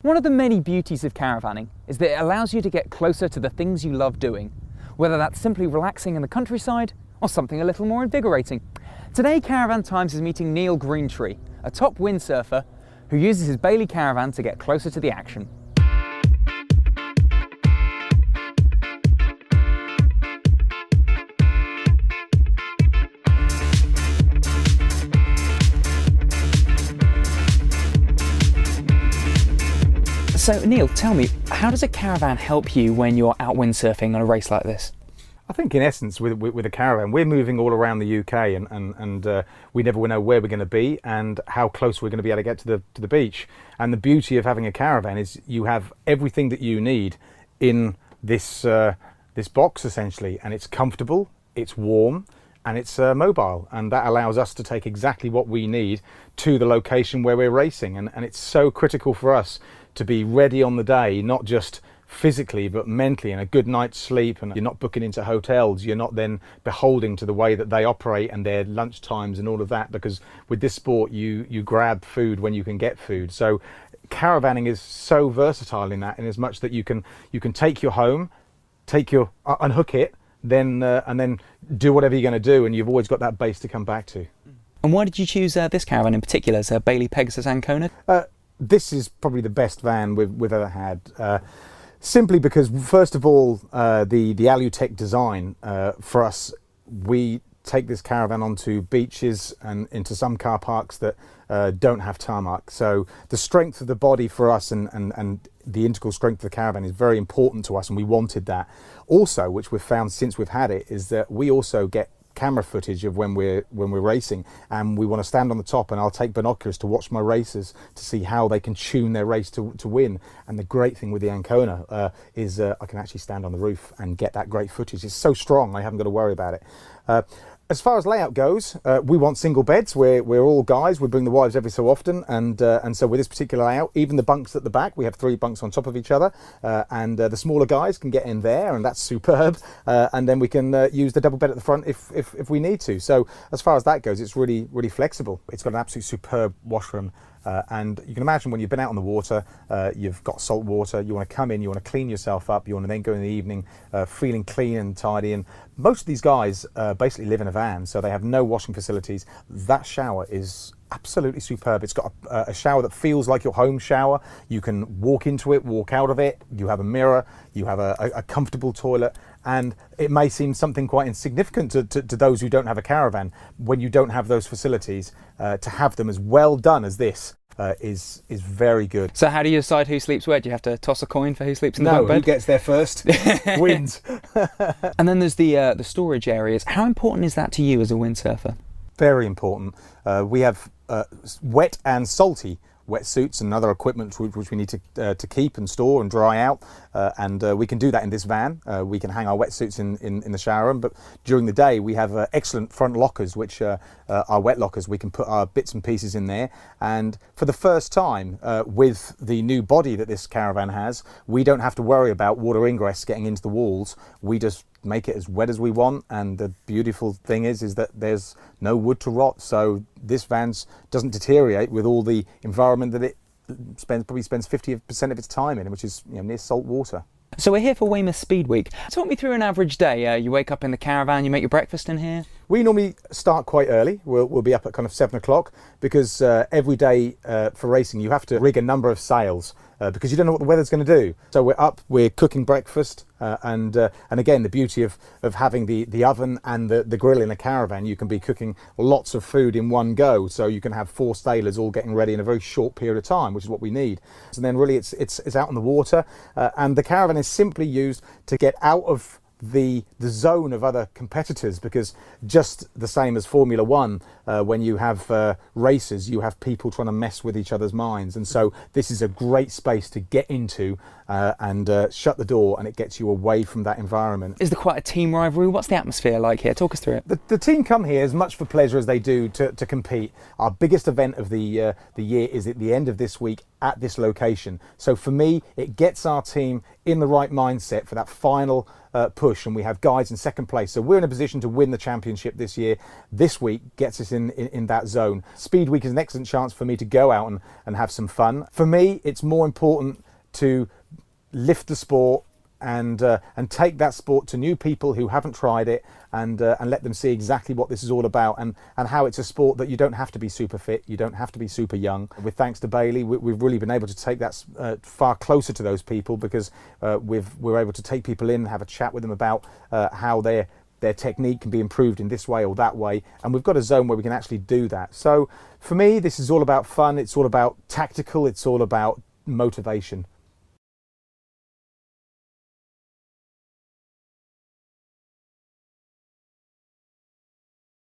One of the many beauties of caravanning is that it allows you to get closer to the things you love doing, whether that's simply relaxing in the countryside or something a little more invigorating. Today, Caravan Times is meeting Neil Greentree, a top windsurfer who uses his Bailey Caravan to get closer to the action. So Neil, tell me, how does a caravan help you when you're out windsurfing on a race like this? I think in essence with a caravan, we're moving all around the UK and we never know where we're going to be and how close we're going to be able to get to the beach. And the beauty of having a caravan is you have everything that you need in this box essentially, and it's comfortable, it's warm, and it's mobile, and that allows us to take exactly what we need to the location where we're racing. And it's so critical for us to be ready on the day, not just physically but mentally, and a good night's sleep, and you're not booking into hotels, you're not then beholding to the way that they operate and their lunch times and all of that, because with this sport you grab food when you can get food. So caravanning is so versatile in that, in as much that you can take your home, unhook it, then and then do whatever you're going to do, and you've always got that base to come back to. And why did you choose this caravan in particular, as a Bailey Pegasus Ancona? This is probably the best van we've ever had, simply because, first of all, the Alu-Tech design for us. We take this caravan onto beaches and into some car parks that don't have tarmac. So the strength of the body for us and the integral strength of the caravan is very important to us, and we wanted that. Also, which we've found since we've had it, is that we also get camera footage of when we're racing, and we want to stand on the top, and I'll take binoculars to watch my racers to see how they can tune their race to win. And the great thing with the Ancona is I can actually stand on the roof and get that great footage. It's so strong, I haven't got to worry about it. As far as layout goes, we want single beds. We're all guys. We bring the wives every so often, and so with this particular layout, even the bunks at the back, we have 3 bunks on top of each other, and the smaller guys can get in there, and that's superb. And then we can use the double bed at the front if we need to. So as far as that goes, it's really flexible. It's got an absolute superb washroom. And you can imagine when you've been out on the water, you've got salt water, you want to come in, you want to clean yourself up, you want to then go in the evening feeling clean and tidy. And most of these guys basically live in a van, so they have no washing facilities. That shower is absolutely superb. It's got a shower that feels like your home shower. You can walk into it, walk out of it. You have a mirror, you have a comfortable toilet, and it may seem something quite insignificant to those who don't have a caravan. When you don't have those facilities, to have them as well done as this is very good. So how do you decide who sleeps where? Do you have to toss a coin for who sleeps in the bunk bed? No, who gets there first wins. And then there's the storage areas. How important is that to you as a windsurfer? Very important. We have wet and salty wetsuits and other equipment which we need to keep and store and dry out, and we can do that in this van. We can hang our wetsuits in the shower room, but during the day we have excellent front lockers, which are wet lockers. We can put our bits and pieces in there, and for the first time with the new body that this caravan has, we don't have to worry about water ingress getting into the walls. We just make it as wet as we want, and the beautiful thing is that there's no wood to rot, so this van doesn't deteriorate with all the environment that it probably spends 50% of its time in, which is near salt water. So we're here for Weymouth Speed Week. Talk me through an average day. You wake up in the caravan, you make your breakfast in here? We normally start quite early. We'll be up at kind of 7 o'clock, because every day for racing you have to rig a number of sails because you don't know what the weather's going to do. So we're up, we're cooking breakfast, and again, the beauty of having the oven and the grill in a caravan, you can be cooking lots of food in one go. So you can have 4 sailors all getting ready in a very short period of time, which is what we need. And then really it's out on the water, and the caravan is simply used to get out of the zone of other competitors, because just the same as Formula One, when you have races, you have people trying to mess with each other's minds, and so this is a great space to get into and shut the door, and it gets you away from that environment. Is there quite a team rivalry? What's the atmosphere like here? Talk us through it. The team come here as much for pleasure as they do to compete. Our biggest event of the year is at the end of this week at this location. So for me, it gets our team in the right mindset for that final push, and we have guides in second place. So we're in a position to win the championship this year. This week gets us in that zone. Speed Week is an excellent chance for me to go out and have some fun. For me, it's more important to lift the sport and take that sport to new people who haven't tried it, and let them see exactly what this is all about, and how it's a sport that you don't have to be super fit, you don't have to be super young. With thanks to Bailey, we've really been able to take that far closer to those people, because we're able to take people in and have a chat with them about how their technique can be improved in this way or that way, and we've got a zone where we can actually do that. So for me, this is all about fun, it's all about tactical, it's all about motivation.